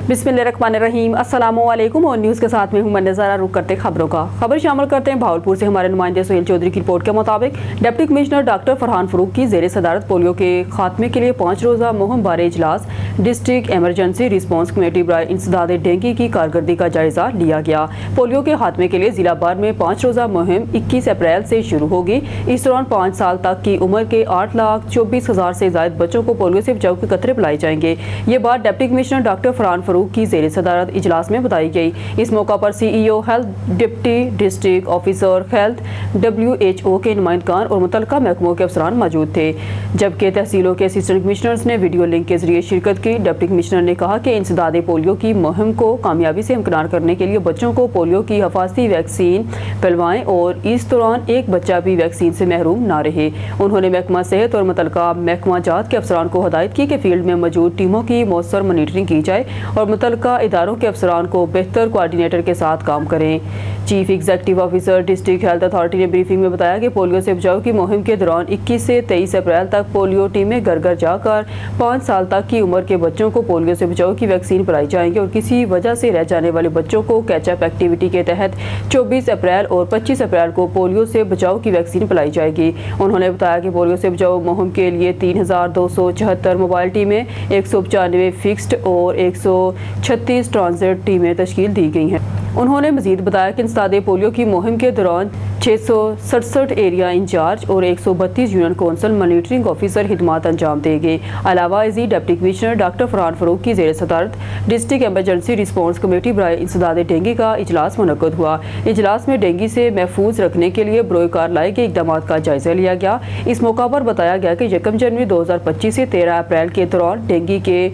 बिस्मिल्लाहिर्रहमानिर्रहीम। अस्सलाम वालेकुम और न्यूज़ के साथ में हूं मैं नज़ारा। रुक करते खबरों का खबर शामिल करते हैं। भावलपुर से हमारे नुमाइंदे सुहेल चौधरी की रिपोर्ट के मुताबिक deputy commissioner doctor Farhan Farooq की ज़ेर सदारत पोलियो के खात्मे के लिए 5 रोज़ा मुहिम बारे इजलास डिस्ट्रिक्ट एमरजेंसी रिस्पांस कमेटी बराए इंसदाद डेंगू की कारकर्दगी का जायजा लिया गया। पोलियो के खात्मे के लिए जिला भर में 5 रोज़ा मुहिम 21 अप्रैल से शुरू होगी। इस दौरान 5 साल तक की उम्र के 8,24,000 से ज्यादा बच्चों को पोलियो से बचाव के कतरे पिलाए जाएंगे। ये बात deputy commissioner doctor Farhan Farooq की ज़ेर सदारत इजलास में बताई गई। इस मौका पर CEO health, deputy district officer health, WHO के नुमाइंदगान और मुतल्लिका महकमों के अफसरान मौजूद थे, जबकि तहसीलों के असिस्टेंट कमिश्नर्स ने वीडियो लिंक के जरिए शिरकत की। डिप्टी कमिश्नर ने कहा कि इंसदाद पोलियो की मुहिम को कामयाबी से इम्कनार करने के लिए बच्चों को पोलियो की हिफाजती वैक्सीन पिलवाएं और इस दौरान एक बच्चा भी वैक्सीन से महरूम ना रहे। उन्होंने महकमा सेहत और मुतल्लिका महकमा जात के अफसरान को हदायत की कि फील्ड में मौजूद टीमों की मौसर मॉनिटरिंग की जाए और मुतल्लिका इदारों के अफसरान को बेहतर कोऑर्डिनेटर के साथ काम करें। Chief executive officer district health authority ने ब्रीफिंग में बताया कि पोलियो से बचाव की मुहिम के दौरान 21 से 23 अप्रैल तक पोलियो टीमें घर घर जाकर 5 साल तक की उम्र के बच्चों को पोलियो से बचाव की वैक्सीन पिलाई जाएंगी और किसी वजह से रह जाने वाले बच्चों को कैचअप एक्टिविटी के तहत 24 अप्रैल और 25 अप्रैल को पोलियो से बचाव की वैक्सीन पिलाई जाएगी। उन्होंने बताया कि पोलियो से बचाव मुहिम के लिए 3,274 मोबाइल टीमें, 195 फिक्स्ड और 136 ट्रांजिट टीमें तश्कील दी गई हैं। उन्होंने मजीद बताया कि इंसदाद पोलियो की मुहिम के दौरान 667 एरिया इंचार्ज और 132 यूनियन कौंसल मॉनिटरिंग ऑफिसर खिदमात अंजाम देंगे। अलावा इसी deputy commissioner doctor Farhan Farooq की ज़ेर सदारत डिस्ट्रिक्ट एमरजेंसी रिस्पांस कमेटी बराए इंसदाद डेंगू का इजलास मुनक्कद हुआ। इजलास में डेंगू से महफूज रखने के लिए बरोकार लाए गए इकदाम का जायजा लिया गया। इस मौका पर बताया गया कि 1 जनवरी 2025 से 13 अप्रैल के दौरान डेंगू के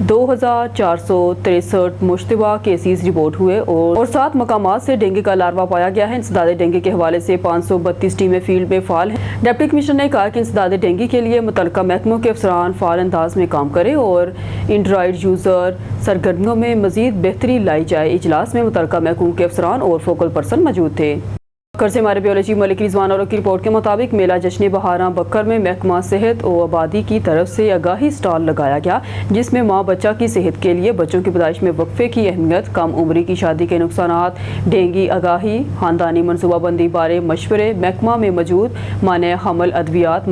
2,463 मुश्तबा केसेस रिपोर्ट हुए और 7 मकामात से डेंगू का लार्वा पाया गया है। इंसदाद डेंगू के हवाले से 532 टीमें फील्ड में फाल हैं। डिप्टी कमिश्नर ने कहा कि इंसदाद डेंगू के लिए मुतल्लिका महकमों के अफसरान फाल अंदाज में काम करें और एंड्रॉइड यूज़र सरगर्मियों में मजीद बेहतरी लाई जाए। इजलास में मुतल्लिका महकमों के अफसरान और फोकल पर्सन मौजूद थे। बक्कर से हमारे ब्यूरो चीफ मलिक रिजवान और की रिपोर्ट के मुताबिक मेला जश्न बहारा बक्कर में महकमा सेहत और आबादी की तरफ से आगाही स्टॉल लगाया गया, जिसमें माँ बच्चा की सेहत के लिए बच्चों की पैदाइश में वक्फे की अहमियत, कम उम्री की शादी के नुकसानात, डेंगू आगाही, खानदानी मनसूबाबंदी बारे मशवरे, महकमा में मौजूद माने हमल अद्वियात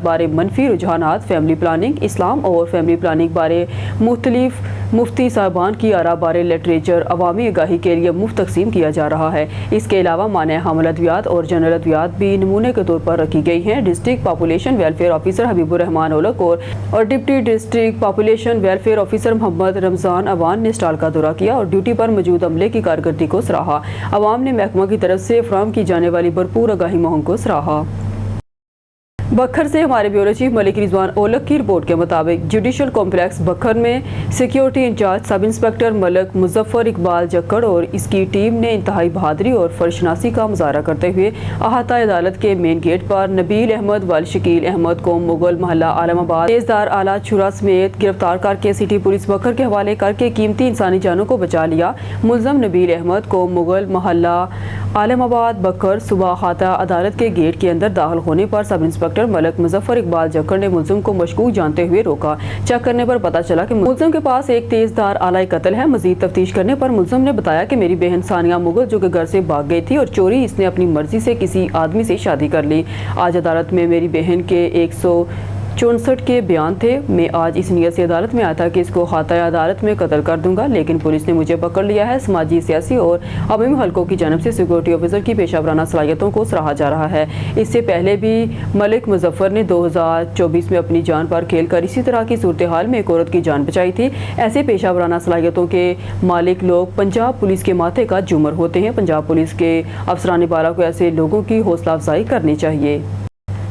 बारे मनफी रुझानात, फैमिली प्लानिंग, इस्लाम और फैमिली प्लानिंग बारे मुख्तलिफ मुफ्ती साहबान की आरा बारे लिटरेचर अवामी आगाही के लिए मुफ्त तकसीम किया जा रहा है। इसके अलावा माने हमल अद्वियात और जनरल अद्वियात भी नमूने के तौर पर रखी गई हैं। District population welfare officer Habibur Rehman Olak और deputy district population welfare officer Mohammad Ramzan Awan ने स्टॉल का दौरा किया और ड्यूटी पर मौजूद अमले की कारकर्दगी को सराहा। अवाम ने महकमा की तरफ से फराहम की जाने वाली भरपूर आगाही मुहिम को सराहा। बक्खर से हमारे ब्यूरो चीफ मलिक रिजवान ओलक की रिपोर्ट के मुताबिक जुडिशल कॉम्प्लेक्स बक्खर में security incharge sub inspector Malik Muzaffar Iqbal Jakkar और इसकी टीम ने इंतहाई बहादुरी और फर्शनासी का मुजाहरा करते हुए अहाता अदालत के मेन गेट पर नबील अहमद व शकील अहमद को मुगल मोहल्ला आलमाबाद तेजदार आला छुरा समेत गिरफ्तार करके सिटी पुलिस बक्खर के हवाले करके कीमती इंसानी जानों को बचा लिया। मुलजम नबील अहमद को मुगल मोहल्ला आलमाबाद बक्खर सुबह अहाता अदालत के गेट के अंदर दाखिल होने पर सब इंस्पेक्टर मलक मुजफ्फर इकबाल जक्कड़ ने मुलजिम को मशकूक जानते हुए रोका। चेक करने पर पता चला कि मुलजिम के पास एक तेजधार आला कत्ल है। मजीद तफ्तीश करने पर मुलजिम ने बताया कि मेरी बहन सानिया मुगल जो कि घर से भाग गई थी और चोरी इसने अपनी मर्जी से किसी आदमी से शादी कर ली। आज अदालत में मेरी बहन के 164 के बयान थे। मैं आज इस नियत से अदालत में आया था कि इसको खाता अदालत में कत्ल कर दूंगा, लेकिन पुलिस ने मुझे पकड़ लिया है। समाजी, सियासी और अवामी हलकों की जानब से सिक्योरिटी ऑफिसर की पेशा वराना सलाहियतों को सराहा जा रहा है। इससे पहले भी मलिक मुजफ्फर ने 2024 में अपनी जान पर खेल कर इसी तरह की सूरत हाल में एक औरत की जान बचाई थी। ऐसे पेशा वराना सलाहियतों के मालिक लोग पंजाब पुलिस के माथे का झूमर होते हैं। पंजाब पुलिस के अफसरान बाला को ऐसे लोगों की हौसला अफजाई करनी चाहिए।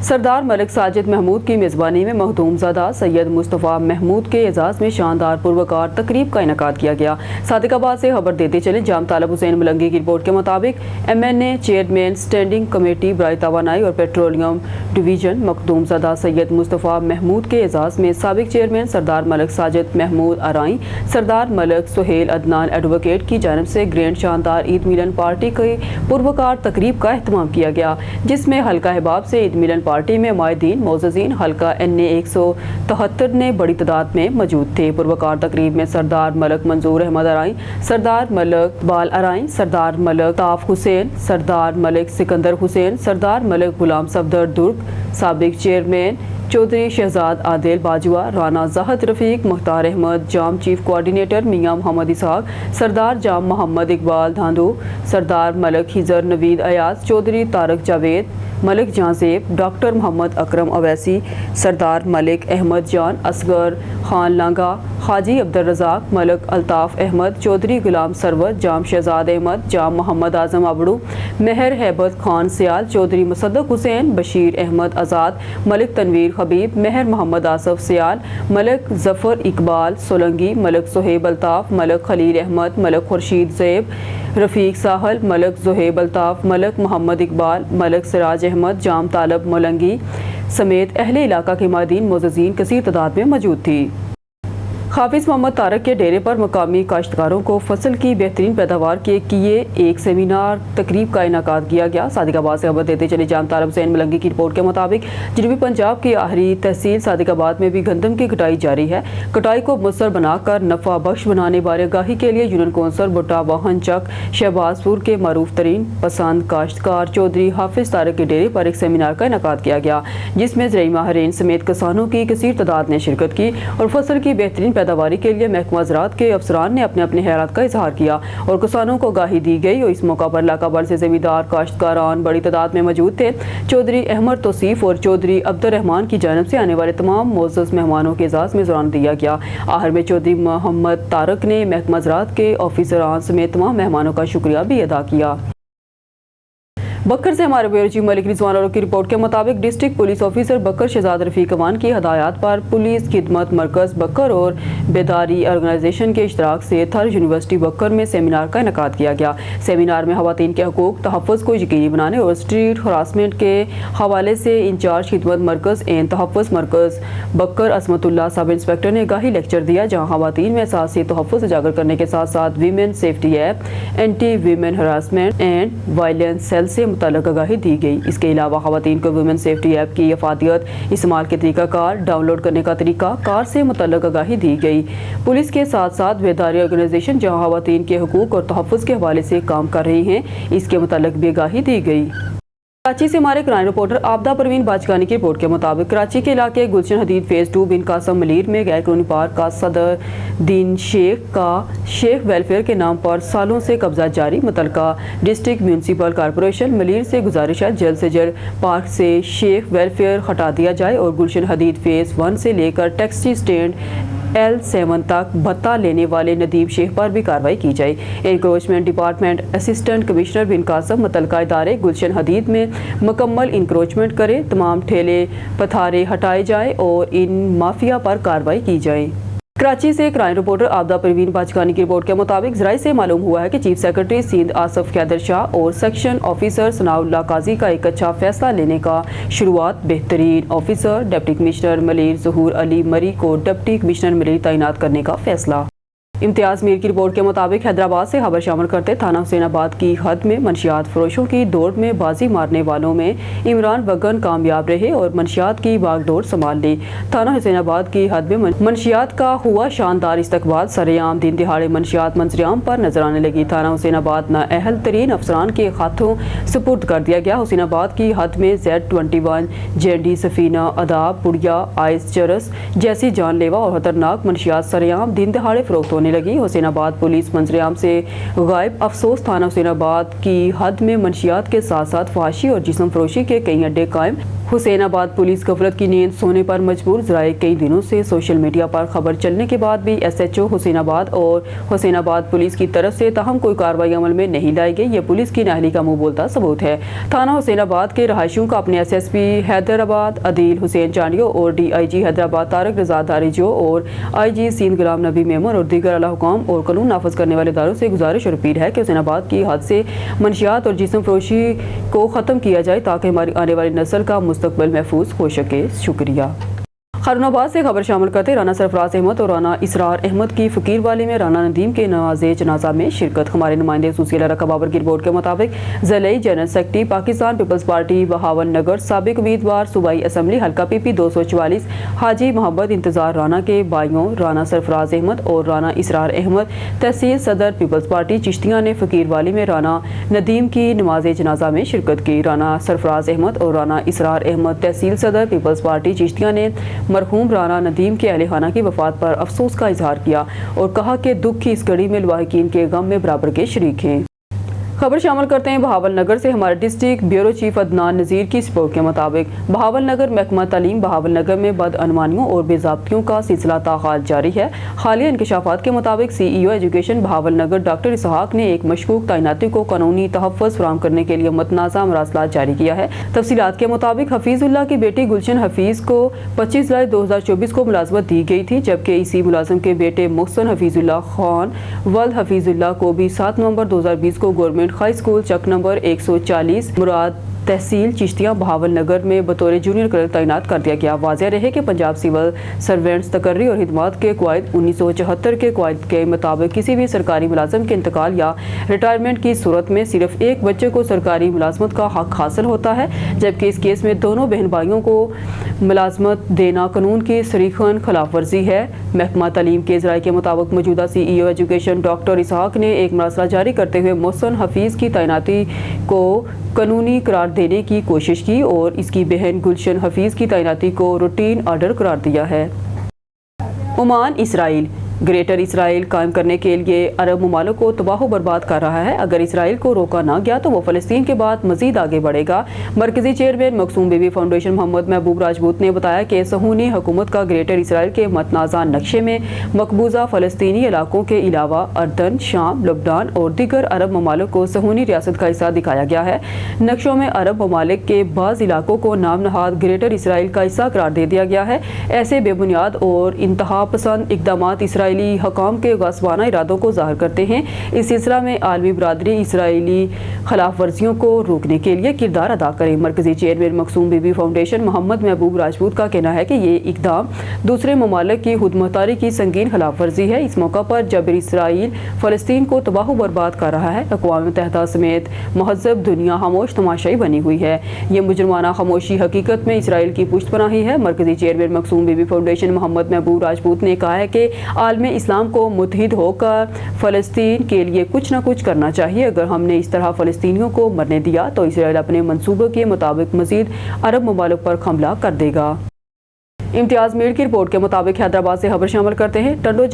सरदार मलिक साजिद महमूद की मेज़बानी में मखदूमज़ादा सैयद मुस्तफ़ा महमूद के एजाज़ में शानदार पुरवकार तकरीब का इनेकाद किया गया। सादिकाबाद से खबर देते चले जाम तालब हुसैन मलंगी की रिपोर्ट के मुताबिक MNA चेयरमैन स्टैंडिंग कमेटी बराए तवानाई और पेट्रोलियम डिवीज़न मखदूमज़ादा सैयद मुस्तफ़ा महमूद के एजाज़ में साबिक चेयरमैन सरदार मलिक साजिद महमूद आराई, सरदार मलिक सुहेल अदनान एडवोकेट की जानब से ग्रैंड शानदार ईद मिलन पार्टी की पुरवकार तकरीब का अहतमाम किया गया, जिसमें हल्का हिबाब से ईद मिलन پارٹی میں مائدین معززین حلقہ NA 173 نے بڑی تعداد میں موجود تھے۔ پروقار تقریب میں سردار ملک منظور احمد ارائیں، سردار ملک بال ارائیں، سردار ملک طاف حسین، سردار ملک سکندر حسین، سردار ملک غلام صفدر درگ، سابق چیئرمین چودھری شہزاد عادل باجوہ، رانا زاہد رفیق، مختار احمد جام چیف کوآرڈینیٹر، میاں محمد اسحاق، سردار جام محمد اقبال دھاندو، سردار ملک خضر نوید ایاز، چودھری طارق جاوید، ملک جہاں زیب، ڈاکٹر محمد اکرم اویسی، سردار ملک احمد جان، اصغر خان لانگا، حاجی عبدالرزاق، ملک الطاف احمد، چودھری غلام سرور، جام شہزاد احمد، جام محمد اعظم ابڑو، مہر ہیبت خان سیال، چودھری مصدق حسین، بشیر احمد آزاد، ملک تنویر حبیب، مہر محمد آصف سیال، ملک ظفر اقبال سولنگی، ملک صہیب الطاف، ملک خلیل احمد، ملک خورشید زیب، رفیق ساحل، ملک زہیب الطاف، ملک محمد اقبال، ملک سراج احمد، جام طالب ملنگی سمیت اہل علاقہ کے مائدین معززین کثیر تعداد میں موجود تھی۔ حافظ محمد طارق کے ڈیرے پر مقامی کاشتکاروں کو فصل کی بہترین پیداوار کے لیے ایک سیمینار تقریب کا انعقاد کیا گیا۔ صادق آباد سے خبر دیتے چلے جام طالب حسین ملنگی کی رپورٹ کے مطابق جنوبی پنجاب کی آخری تحصیل صادق آباد میں بھی گندم کی کٹائی جاری ہے۔ کٹائی کو مؤثر بنا کر نفع بخش بنانے بارے آگاہی کے لیے یونین کونسل بٹا واہن چک شہباز پور کے معروف ترین پسند کاشتکار چودھری حافظ طارق کے ڈیرے پر ایک سیمینار کا انعقاد کیا گیا، جس میں زرعی ماہرین سمیت کسانوں کی کثیر تعداد نے شرکت کی اور فصل کی بہترین پیداواری کے لیے محکمہ زراعت کے افسران نے اپنے اپنے خیالات کا اظہار کیا اور کسانوں کو آگاہی دی گئی اور اس موقع پر علاقہ بھر سے زمیندار کاشتکاران بڑی تعداد میں موجود تھے۔ چودھری احمد توصیف اور چودھری عبدالرحمان کی جانب سے آنے والے تمام معزز مہمانوں کے اعزاز میں زرعہ دیا گیا۔ آخر میں چودھری محمد طارق نے محکمہ زراعت کے آفیسران سمیت تمام مہمانوں کا شکریہ بھی ادا کیا۔ بکر سے ہمارے بیورو چیف ملک رضوان اورو کی رپورٹ کے مطابق ڈسٹرکٹ پولیس آفیسر بکر شہزاد رفیق امان کی ہدایات پر پولیس خدمت مرکز بکر اور بیداری آرگنائزیشن کے اشتراک سے تھر یونیورسٹی بکر میں سیمینار کا انعقاد کیا گیا۔ سیمینار میں خواتین کے حقوق تحفظ کو یقینی بنانے اور اسٹریٹ ہراسمنٹ کے حوالے سے انچارج خدمت مرکز تحفظ مرکز بکر عصمت اللہ سب انسپکٹر نے آگاہی لیکچر دیا، جہاں خواتین میں احساسی تحفظ اجاگر کرنے کے ساتھ ساتھ women safety app, anti women harassment and violence cell سے متعلق آگاہی دی گئی۔ اس کے علاوہ خواتین کو ویمن سیفٹی ایپ کی افادیت، استعمال کے طریقہ کار، ڈاؤن لوڈ کرنے کا طریقہ کار سے متعلق آگاہی دی گئی۔ پولیس کے ساتھ ساتھ بیداری آرگنائزیشن جہاں خواتین کے حقوق اور تحفظ کے حوالے سے کام کر رہی ہیں، اس کے متعلق بھی آگاہی دی گئی۔ کراچی سے ہمارے کرائم رپورٹر آبدہ پروین باجکانی کی رپورٹ کے مطابق کراچی کے علاقے گلشن حدید فیز 2 بن قاسم ملیر میں غیر قانونی پارک کا صدر دین شیخ کا شیخ ویلفیئر کے نام پر سالوں سے قبضہ جاری۔ متعلقہ ڈسٹرکٹ میونسپل کارپوریشن ملیر سے گزارش ہے جلد سے جلد پارک سے شیخ ویلفیئر ہٹا دیا جائے اور گلشن حدید فیز 1 سے لے کر ٹیکسی سٹینڈ L7 تک بھتہ لینے والے ندیم شیخ پر بھی کارروائی کی جائے۔ انکروچمنٹ ڈپارٹمنٹ اسسٹنٹ کمشنر بن قاسم متعلقہ ادارے گلشن حدید میں مکمل انکروچمنٹ کرے، تمام ٹھیلے پتھارے ہٹائے جائیں اور ان مافیا پر کارروائی کی جائے۔ کراچی سے کرائم رپورٹر آبدہ پروین باجکانی کی رپورٹ کے مطابق ذرائع سے معلوم ہوا ہے کہ چیف سیکرٹری سندھ آصف قیدر شاہ اور سیکشن آفیسر ثناء اللہ قاضی کا ایک اچھا فیصلہ لینے کا شروعات بہترین آفیسر ڈپٹی کمشنر ملیر ظہور علی مری کو ڈپٹی کمشنر ملیر تعینات کرنے کا فیصلہ۔ امتیاز میر کی رپورٹ کے مطابق حیدرآباد سے خبر شامل کرتے تھانہ حسین آباد کی حد میں منشیات فروشوں کی دوڑ میں بازی مارنے والوں میں عمران وگن کامیاب رہے اور منشیات کی باغ ڈور سنبھال لی۔ تھانہ حسین آباد کی حد میں منشیات کا ہوا شاندار استقبال، سرعام دن دہاڑے منشیات منظر پر نظر آنے لگی۔ تھانہ حسین آباد نااہل ترین افسران کے ہاتھوں سپرد کر دیا گیا۔ حسین آباد کی حد میں Z21 JND سفینہ، اداب، پڑیا، آئس چرس جیسی جان لیوا اور خطرناک منشیات سرعام دن دہاڑے فروخت ہونے لگی۔ حسین آباد پولیس منظر سے غائب افسوس، تھانہ حسین آباد کی حد میں منشیات کے ساتھ ساتھ فحاشی اور جسم فروشی کے کئی اڈے قائم۔ حسین آباد پولیس غفلت کی نیند سونے پر مجبور، ذرائع کئی دنوں سے سوشل میڈیا پر خبر چلنے کے بعد بھی SHO حسین آباد اور حسین آباد پولیس کی طرف سے تاہم کوئی کارروائی عمل میں نہیں لائی گئی۔ یہ پولیس کی نااہلی کا منہ بولتا ثبوت ہے۔ تھانہ حسین آباد کے رہائشیوں کا اپنے SSP حیدرآباد عدیل حسین چانڈیو اور DIG حیدرآباد طارق رضا داریجو اور IG سندھ غلام نبی میمن اور دیگر اعلیٰ حکام اور قانون نافذ کرنے والے اداروں سے گزارش اور اپیل ہے کہ حسین آباد کی حد سے منشیات اور جسم فروشی کو ختم کیا جائے تاکہ ہماری آنے والی نسل کا مستقبل محفوظ ہو سکے۔ شکریہ۔ خارون آباد سے خبر شامل کرتے رانا سرفراز احمد اور رانا اسرار احمد کی فقیر والی میں رانا ندیم کے نماز جنازہ میں شرکت۔ ہمارے نمائندے سوسیل رقہ بابر کی رپورٹ کے مطابق ضلعی general secretary Pakistan Peoples Party Bahawalnagar سابق امیدوار صوبائی اسمبلی حلقہ پی پی 244 حاجی محمد انتظار رانا کے بھائیوں رانا سرفراز احمد اور رانا اسرار احمد تحصیل صدر پیپلز پارٹی چشتیاں نے فقیر والی میں رانا ندیم کی نماز جنازہ میں شرکت کی۔ رانا سرفراز احمد اور رانا اسرار احمد تحصیل صدر پیپلز پارٹی چشتیاں نے مرحوم رانا ندیم کے اہل خانہ کی وفات پر افسوس کا اظہار کیا اور کہا کہ دکھ کی اس گھڑی میں لواحقین کے غم میں برابر کے شریک ہیں۔ خبر شامل کرتے ہیں بہاول نگر سے ہمارے district bureau chief Adnan Nazir کی رپورٹ کے مطابق بہاول نگر محکمہ تعلیم بہاول نگر میں بدعنوانیوں اور بے ضابطگیوں کا سلسلہ تاحال جاری ہے۔ حالیہ انکشافات کے مطابق C E O education Bahawalnagar doctor Ishaq نے ایک مشکوک تعیناتی کو قانونی تحفظ فراہم کرنے کے لیے متنازع مراسلات جاری کیا ہے۔ تفصیلات کے مطابق حفیظ اللہ کی بیٹی گلشن حفیظ کو 25 جولائی 2024 کو ملازمت دی گئی تھی، جبکہ اسی ملازم کے بیٹے محسن حفیظ اللہ خان ولد حفیظ اللہ کو بھی 7 نومبر 2020 کو گورنمنٹ ہائی اسکول چک نمبر 140 مراد تحصیل چشتیاں بہاول نگر میں بطور جونیئر کلرک تعینات کر دیا گیا۔ واضح رہے کہ پنجاب سول سروینٹس تقرری اور خدمات کے قواعد 1974 کے قواعد کے مطابق کسی بھی سرکاری ملازم کے انتقال یا ریٹائرمنٹ کی صورت میں صرف ایک بچے کو سرکاری ملازمت کا حق حاصل ہوتا ہے، جبکہ اس کیس میں دونوں بہن بھائیوں کو ملازمت دینا قانون کی صریحاً خلاف ورزی ہے۔ محکمہ تعلیم کے ذرائع کے مطابق موجودہ سی E O education doctor Ishaq نے ایک مراسلہ جاری کرتے ہوئے محسن حفیظ کی تعیناتی کو قانونی قرار دینے کی کوشش کی اور اس کی بہن گلشن حفیظ کی تعیناتی کو روٹین آرڈر قرار دیا ہے۔ عمان اسرائیل گریٹر اسرائیل قائم کرنے کے لیے عرب ممالک کو تباہ و برباد کر رہا ہے۔ اگر اسرائیل کو روکا نہ گیا تو وہ فلسطین کے بعد مزید آگے بڑھے گا۔ مرکزی چیئرمین مقصوم بی بی فاؤنڈیشن محمد محبوب راجپوت نے بتایا کہ صہیونی حکومت کا گریٹر اسرائیل کے متنازع نقشے میں مقبوضہ فلسطینی علاقوں کے علاوہ اردن، شام، لبنان اور دیگر عرب ممالک کو صہیونی ریاست کا حصہ دکھایا گیا ہے۔ نقشوں میں عرب ممالک کے بعض علاقوں کو نام نہاد گریٹر اسرائیل کا حصہ قرار دے دیا گیا ہے۔ ایسے بے بنیاد اور انتہا پسند اقدامات اسرائیلی حکام کے غاصبانہ ارادوں کو ظاہر کرتے ہیں۔ اس سلسلہ میں عالمی برادری اسرائیلی خلاف ورزیوں کو روکنے کے لیے کردار ادا کرے۔ مرکزی چیئرمین مقصوم بی بی فاؤنڈیشن محمد محبوب راجپوت کا کہنا ہے کہ یہ اقدام دوسرے ممالک کی خود مختاری کی سنگین خلاف ورزی ہے۔ اس موقع پر جب اسرائیل فلسطین کو تباہ و برباد کر رہا ہے، اقوام متحدہ سمیت مہذب دنیا خاموش تماشائی بنی ہوئی ہے۔ یہ مجرمانہ خاموشی حقیقت میں اسرائیل کی پشت پناہی ہے۔ مرکزی چیئرمین مقصوم بی بی فاؤنڈیشن محمد محبوب راجپوت نے کہا ہے کہ عالم اسلام کو متحد ہو کر فلسطین کے لیے کچھ نہ کچھ کرنا چاہیے۔ اگر ہم نے اس طرح فلسطینیوں کو مرنے دیا تو اسرائیل اپنے منصوبے کے مطابق مزید عرب ممالک پر حملہ کر دے گا۔ امتیاز میر کی رپورٹ کے مطابق حیدرآباد سے خبر شامل کرتے ہیں ٹنڈو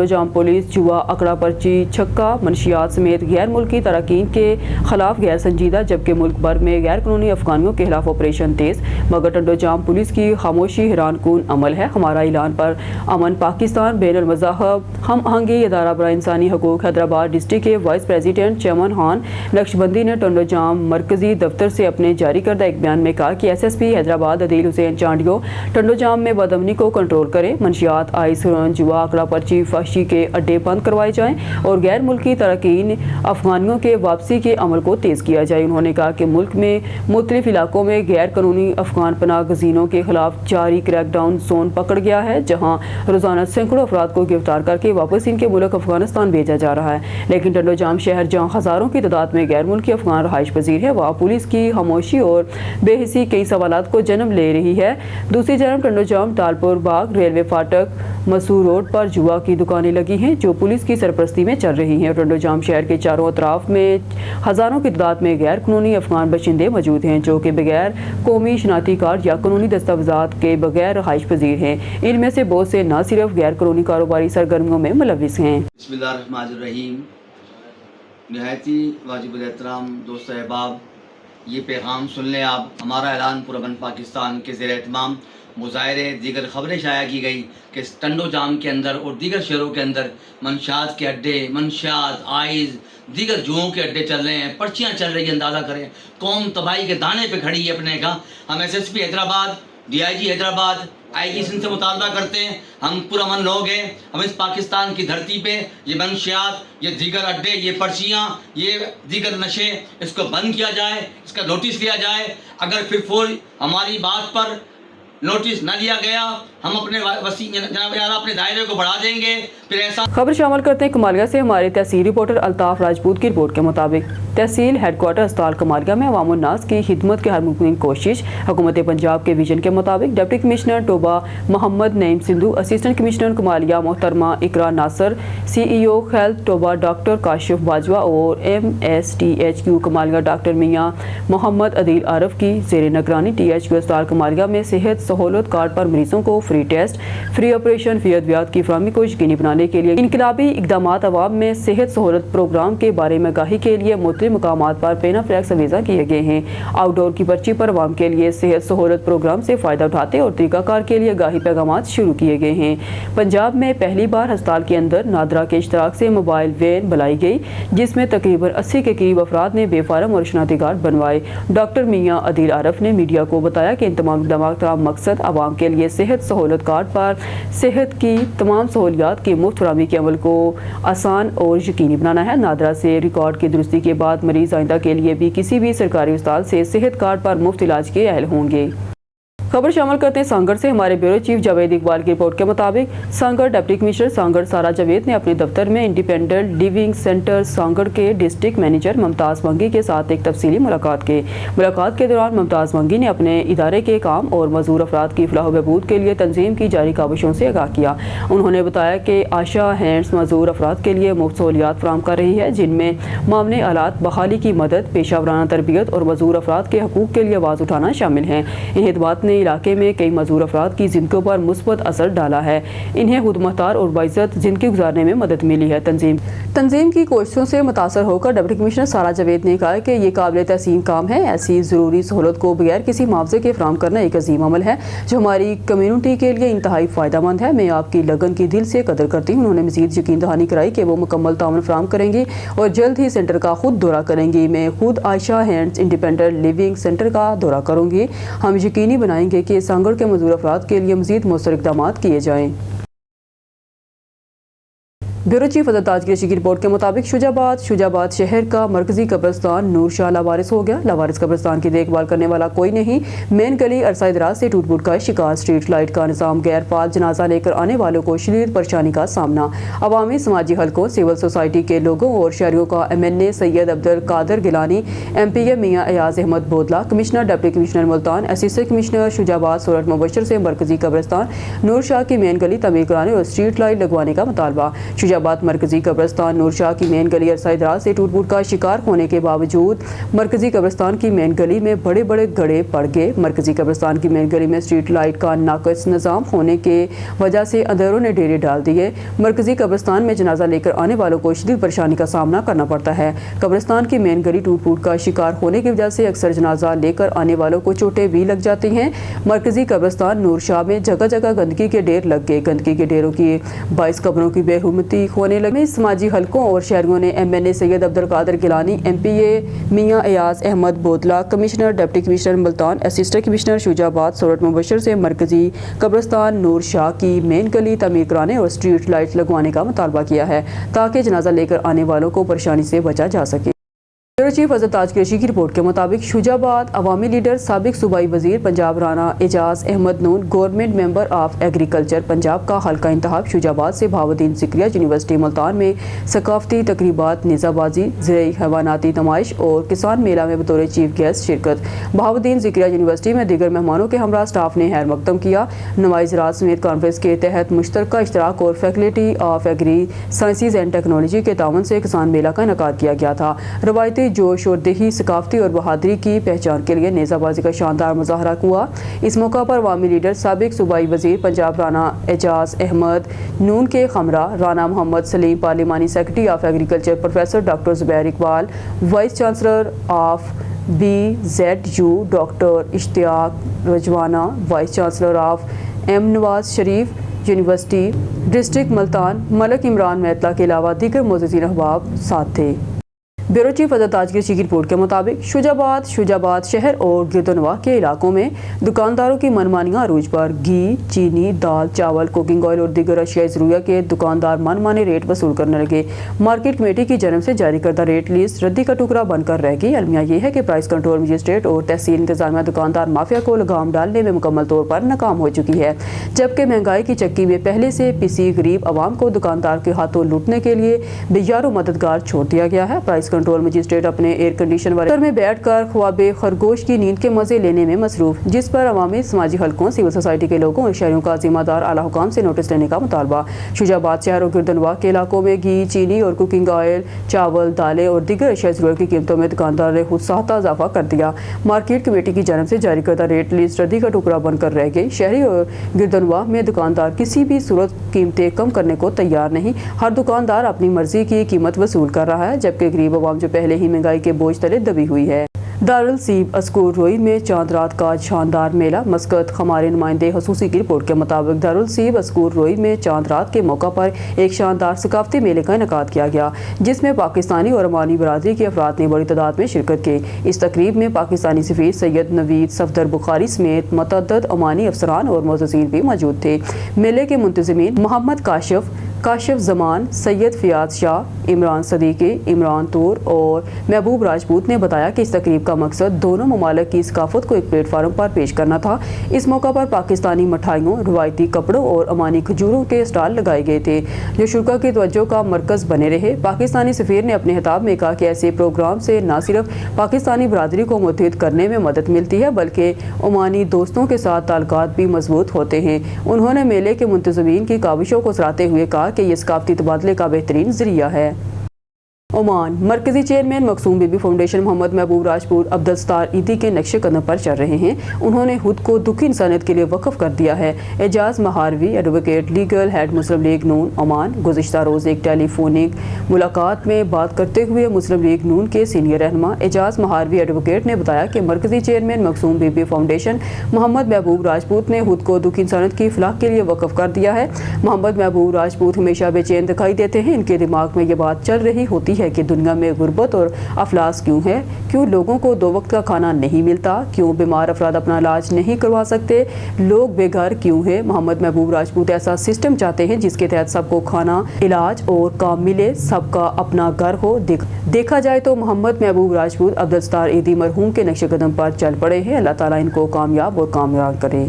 جام پولیس جوا اکڑا پرچی چھکا منشیات سمیت غیر ملکی تارکین کے خلاف غیر سنجیدہ جبکہ ملک بھر میں غیر قانونی افغانیوں کے خلاف آپریشن تیز، مگر ٹنڈو جام پولیس کی خاموشی حیران کن عمل ہے۔ ہمارا اعلان پر امن پاکستان بین المذاہب ہم آہنگی ادارہ برائے انسانی حقوق حیدرآباد ڈسٹرکٹ کے وائس پریزیڈنٹ چمن خان نقشبندی نے ٹنڈو جام مرکزی دفتر سے اپنے جاری کردہ ایک بیان میں کہا کہ ایس ایس پی حیدرآباد عدیل حسین چانڈیو ٹنڈو جام میں بدامنی کو کنٹرول کریں، منشیات آئس جوا اکڑا پرچی فحشی کے اڈے بند کروائے جائیں اور غیر ملکی تارکین افغانیوں کے واپسی کے عمل کو تیز کیا جائے۔ انہوں نے کہا کہ ملک میں مختلف علاقوں میں غیر قانونی افغان پناہ گزینوں کے خلاف جاری کریک ڈاؤن زون پکڑ گیا ہے، جہاں روزانہ سینکڑوں افراد کو گرفتار کر کے واپس ان کے ملک افغانستان بھیجا جا رہا ہے۔ لیکن ٹنڈو جام شہر جہاں ہزاروں کی تعداد میں غیر ملکی افغان رہائش پذیر ہے، وہاں پولیس کی خاموشی اور بے حسی کئی سوالات کو جنم لے رہی ہے۔ دوسری جانب ٹنڈو جام ٹالپور باغ ریلوے فاٹک مسور روڈ پر جوا کی دکانیں لگی ہیں جو پولیس کی سرپرستی میں چل رہی ہیں۔ ٹنڈو جام شہر کے چاروں اطراف میں ہزاروں کی تعداد میں غیر قانونی افغان باشندے موجود ہیں جو کہ بغیر قومی شناختی کارڈ یا قانونی دستاویزات کے بغیر رہائش پذیر ہیں۔ ان میں سے بہت سے نہ صرف غیر قانونی کاروباری سرگرمیوں میں ملوث ہیں۔ بسم اللہ الرحمن الرحیم۔ نہایتی واجب الاحترام دوست احباب، یہ پیغام سن لیں آپ۔ ہمارا اعلان پورا پاکستان کے زیر اہتمام مظاہرے دیگر خبریں شائع کی گئی کہ ٹنڈو جام کے اندر اور دیگر شہروں کے اندر منشیات کے اڈے، منشیات، آئز، دیگر جوؤں کے اڈے چل رہے ہیں، پرچیاں چل رہی ہیں۔ اندازہ کریں قوم تباہی کے دانے پہ کھڑی ہے اپنے کا۔ ہم S S P Hyderabad, D I G Hyderabad, I G Sindh سے مطالبہ کرتے ہیں، ہم پرامن لوگ ہیں، ہم اس پاکستان کی دھرتی پہ یہ منشیات، یہ دیگر اڈے، یہ پرچیاں، یہ دیگر نشے، اس کو بند کیا جائے، اس کا نوٹس لیا جائے۔ اگر پھر ہماری بات پر नोटिस न लिया गया, हम अपने वसी जनाब आला अपने दायरे को बढ़ा देंगे। फिर ऐसा खबर शामिल करते हैं कमालिया से हमारे तहसील रिपोर्टर अल्ताफ राजपूत की रिपोर्ट के मुताबिक तहसील हेडक्वार्टर अस्पताल कमालिया में अवाम उन्नास की खिदमत की हर मुमकिन कोशिश। हुकूमत पंजाब के विजन के मुताबिक deputy commissioner Toba Mohammad Naeem Sindhu, assistant commissioner Kamalia मोहतरमा Iqra Nasir, CEO health Toba doctor Kashif Bajwa और MSTHQ कमालिया डॉक्टर मियाँ मोहम्मद अदील आरफ की जेर निगरानी THQ अस्पताल कमालिया में सेहत सहूलत कार्ड पर मरीजों को free test, free operation, free अद्वियात की फराहमी को यकीनी बनाने के लिए इनकलाबी इकदामात अवाम में सेहत सहूलत प्रोग्राम के बारे में आगाही के लिए मुख्तलिफ मकामात पर पेना फ्लैक्स अवीज़ा किए गए हैं। आउटडोर की पर्ची पर अवाम के लिए सेहत सहूलत प्रोग्राम से फ़ायदा उठाते और तरीकाकार के लिए आगाही पैगामात शुरू किए गए हैं। पंजाब में पहली बार अस्पताल के अंदर नादरा के इश्तराक से मोबाइल वैन बुलाई गई, जिसमें तकरीबन 80 के करीब अफराद ने बेफारम और शनाख्ती कार्ड बनवाए। डॉक्टर मियाँ अदील आरफ ने मीडिया को बताया कि इन तमाम इक़दामात का मकसद आवाम के लिए सेहत सहूलत कार्ड पर सेहत की तमाम सहूलियात की मुफ्त फराहमी के अमल को आसान और यकीनी बनाना है। नादरा से रिकॉर्ड की दुरुस्ती के बाद मरीज आइंदा के लिए भी किसी भी सरकारी अस्पताल से सेहत कार्ड पर मुफ्त इलाज के अहल होंगे। खबर शामिल करते हैं सांगड़ से हमारे ब्यूरो चीफ जावेद इकबाल की रिपोर्ट के मुताबिक सांगड़ डिप्टी कमिश्नर सांगड़ सारा जावेद ने अपने दफ्तर में इंडिपेंडेंट लिविंग सेंटर सांगड़ के डिस्ट्रिक्ट मैनेजर मुमताज़ मंगी के साथ एक तफसीली मुलाकात के दौरान मुमताज़ मंगी ने अपने इदारे के काम और मजदूर अफराद की फलाह बहबूद के लिए तंजीम की जारी काविशों से आगाह किया। उन्होंने बताया कि आशा हैंड्स मजदूर अफराद के लिए मुफ्त सहूलियात फराहम कर रही है, जिनमें मामले आलात, बहाली की मदद, पेशा वराना तरबियत और मजदूर अफराद के हकूक़ के लिए आवाज़ उठाना शामिल हैं। इन हिदमात ने इलाके में कई मजदूर अफराद की जिंदगियों पर मुस्बत असर डाला है। इन्हें खुद मुख्तार और बाइज्जत जिंदगी गुजारने में मदद मिली है। तंजीम की कोशिशों से मुतासर होकर डिप्टी कमिश्नर सारा जावेद ने कहा कि ये काबिल तहसीन काम है। ऐसी ज़रूरी सहूलत को बगैर किसी मुआवजे के फराहम करना एक अजीम अमल है जो हमारी कम्यूनिटी के लिए इंतहाई फ़ायदेमंद है। मैं आपकी लगन की दिल से कदर करती हूँ। उन्होंने मज़ीद यकीन दहानी कराई कि वो मुकम्मल ताउन फराहम करेंगी और जल्द ही सेंटर का खुद दौरा करेंगी। मैं खुद Ayesha hands independent living centre का दौरा करूँगी। हम यकीनी बनाएंगे कि सांगड़ के मजदूर अफराद के लिए मज़ीद मौसर इक़दामात किए जाएँ। ब्यूरो चीफ अजहर ताज की रिपोर्ट के मुताबिक शुजाबाद शहर का मरकजी कब्रिस्तान नूर शाह लावारिस हो गया। लावारिस कब्रिस्तान की देखभाल करने वाला कोई नहीं। मेन गली अरसा दराज से टूट फूट का शिकार। स्ट्रीट लाइट का निज़ाम गैर फाल। जनाजा लेकर आने वालों को शदीद परेशानी का सामना। अवामी समाजी हलकों, सिविल सोसाइटी के लोगों और शहरियों का MNA Syed Abdul Qadir Gilani, MPA Mian Ayaz Ahmed Bodla, commissioner deputy commissioner Multan, assistant commissioner Shujabad Surat Mubashar से मरकजी कब्रिस्तान नूर शाह की मेन गली तमीर कराने और स्ट्रीट लाइट लगवाने का मुतालबा। शुजाबाद मरकजी कब्रिस्तान नूर शाह की मेन गली अरसा दराज से टूट फूट का शिकार होने के बावजूद मरकजी कब्रिस्तान की मेन गली में बड़े बड़े गड्ढे पड़ गए। मरकजी कब्रिस्तान की मेन गली में स्ट्रीट लाइट का नाक़िस निज़ाम होने के वजह से अंधेरों ने डेरे डाल दिए। मरकजी कब्रिस्तान में जनाजा लेकर आने वालों को शदीद परेशानी का सामना करना पड़ता है। कब्रिस्तान की मेन गली टूट फूट का शिकार होने की वजह से अक्सर जनाजा लेकर आने वालों को चोटें भी लग जाती हैं। मरकजी कब्रिस्तान नूर शाह में जगह जगह गंदगी के ढेर लग गए। गंदगी के ढेरों की 22 कब्रों की बेहुरमती होने लगी। समाजी हलकों और शहरियों ने MNA Syed Abdul Qadir Gilani, MPA Mian Ayaz Ahmed Bodla, commissioner deputy commissioner Multan, assistant commissioner Shujabad Surat Mubashar से मरकजी कब्रिस्तान नूर शाह की मेन गली तमीर कराने और स्ट्रीट लाइट लगवाने का मुतालबा किया है ताकि जनाजा लेकर आने वालों को परेशानी से बचा जा सके। ब्यूरो चीफ अजहर ताज कुरैशी की रिपोर्ट के मुताबिक शुजाबाद अवामी लीडर साबिक सूबाई वजीर Punjab Rana Ejaz Ahmed Noon government member of agriculture Punjab का हल्का इंतखाब शुजाबाद से बहाउद्दीन ज़िक्रिया यूनिवर्सिटी मुल्तान में सकाफती तकरीबात, निज़ाबाजी, ज़रई हैवानाती नुमाइश और किसान मेला में बतौर चीफ गेस्ट शिरकत। बहाउद्दीन ज़िक्रिया यूनिवर्सिटी में दीगर मेहमानों के हमरा स्टाफ ने खैर मकदम किया। नुमाइश रात समेत कॉन्फ्रेंस के तहत मुश्तरका इश्तराक और faculty of agri sciences and technology के तावन से किसान मेला का इनेकाद किया गया था। रवायती जोश और देही सकाफती और बहादुरी की पहचान के लिए नेज़ाबाजी का शानदार मुजाहरा हुआ। इस मौका पर अवामी लीडर साबिक सूबाई वजीर पंजाब राना एजाज अहमद नून के हमरा, राना मोहम्मद सलीम पार्लिमानी secretary of agriculture, professor doctor Zubair Iqbal vice chancellor of BZU doctor Ishtiaq Rajwana, vice chancellor of M Nawaz Sharif university district Multan, Malik Imran Maitla के अलावा दीगर मोअज़्ज़िज़ीन अहबाब साथ थे। ब्यूरो चीफ अजहर ताजगीर की रिपोर्ट के मुताबिक शुजाबाद शहर और गिरदनवाह के इलाकों में दुकानदारों की मनमानियां अरूज पर। घी, चीनी, दाल, चावल, कुकिंग ऑयल और दीगर अशिया ज़रूरिया के दुकानदार मनमाने रेट वसूल करने लगे। मार्केट कमेटी की जन्म से जारी करदा रेट लिस्ट रद्दी का टुकड़ा बनकर रह गई। अलमिया ये है कि प्राइस कंट्रोल मजिस्ट्रेट और तहसील इंतजामिया दुकानदार माफिया को लगाम डालने में मुकम्मल तौर पर नाकाम हो चुकी है, जबकि महंगाई की चक्की में पहले से पिसी गरीब आवाम को दुकानदार के हाथों लूटने के लिए बेयारो मददगार छोड़ दिया गया है। प्राइस कंट्रोल मजिस्ट्रेट अपने एयर कंडीशन वाले में बैठकर ख्वाबे खरगोश की नींद के मजे लेने में मसरूफ, जिस पर अवामी समाजी हलकों, सिविल सोसाइटी के लोगों और शहरियों का जिम्मेदार आला हुकाम से नोटिस लेने का मुतालबा। शुजाबाद शहर और गिरदनवाह के इलाकों में घी, चीनी और कुकिंग ऑयल, चावल, दालें और दीगर अशिया ज़रूरत की कीमतों में दुकानदार ने खुद साहता इजाफा कर दिया। मार्केट कमेटी की जानब से जारी करदा रेट लिस्ट रद्दी का टुकड़ा बनकर रह गई। शहरी और गिरदनवाह में दुकानदार किसी भी सूरत कीमतें कम करने को तैयार नहीं। हर दुकानदार अपनी मर्जी की कीमत वसूल कर रहा है, जबकि गरीब आवाम जो पहले ही महंगाई के बोझ तले दबी हुई है। दारुल सीब अस्कूर रोई में चांद रात का शानदार मेला। मस्कत हमारे नुमाइंदे हसूसी की रिपोर्ट के मुताबिक दारुल सीब अस्कूर रोई में चांद रात के मौका पर एक शानदार सकाफती मेले का इनेकाद किया गया, जिसमें पाकिस्तानी और अमानी बरादरी के अफराद ने बड़ी तादाद में शिरकत की। इस तकरीब में पाकिस्तानी सफीर सैयद नवीद सफदर बुखारी समेत मतअद्दद अमानी अफसरान और मोअज़्ज़ज़ीन भी मौजूद थे। मेले के मुंतज़िमीन मोहम्मद काशिफ जमान, सैयद फियाज शाह, इमरान सदीकी, इमरान तूर और महबूब राजपूत ने बताया कि इस तकरीब का मकसद दोनों ममालिक की सकाफत को एक प्लेटफार्म पर पेश करना था। इस मौका पर पाकिस्तानी मिठाइयों, रवायती कपड़ों और अमानी खजूरों के स्टॉल लगाए गए थे, जो शुरा की तवज्जो का मरकज़ बने रहे। पाकिस्तानी सफ़ीर ने अपने खिताब में कहा कि ऐसे प्रोग्राम से न सिर्फ पाकिस्तानी बरादरी को मुत्तहिद करने में मदद मिलती है, बल्कि ओमानी दोस्तों के साथ ताल्लुकात भी मजबूत होते हैं। उन्होंने मेले के मुंतज़मीन की काविशों को सराहते हुए कहा कि ये सकाफती तबादले का बेहतरीन जरिया है। ओमान मरकजी चेयरमैन मखसूम बीबी फाउंडेशन मोहम्मद महबूब राजपूत अब्दुलस्तार ईदी के नक्शे कदम पर चल रहे हैं। उन्होंने खुद को दुखी इंसानियत के लिए वक्फ कर दिया है। एजाज महारवी, एडवोकेट, लीगल हेड मुस्लिम लीग नून ओमान, गुज़िश्ता रोज़ एक टेलीफोनिक मुलाकात में बात करते हुए मुस्लिम लीग नून के सीनियर रहनुमा एजाज महारवी एडवोकेट ने बताया कि मरकजी चेयरमैन मखसूम बीबी फाउंडेशन मोहम्मद महबूब राजपूत ने खुद को दुखी इंसानियत की फलाह के लिए वक्फ कर दिया है। मोहम्मद महबूब राजपूत हमेशा बेचैन दिखाई देते हैं। इनके दिमाग में ये बात चल रही होती है कि दुनिया में गुर्बत और अफलास क्यों है, क्यों लोगों को 2 वक्त का खाना नहीं मिलता, क्यों बीमार अफराद अपना इलाज नहीं करवा सकते, लोग बेघर क्यों हैं। मोहम्मद महबूब राजपूत ऐसा सिस्टम चाहते हैं जिसके तहत सबको खाना, इलाज और काम मिले, सबका अपना घर हो। देखा जाए तो मोहम्मद महबूब राजपूत अब्दुलस्तार ईदी मरहूम के नक्शे कदम पर चल पड़े हैं। अल्लाह ताला इनको कामयाब और कामयाब करे।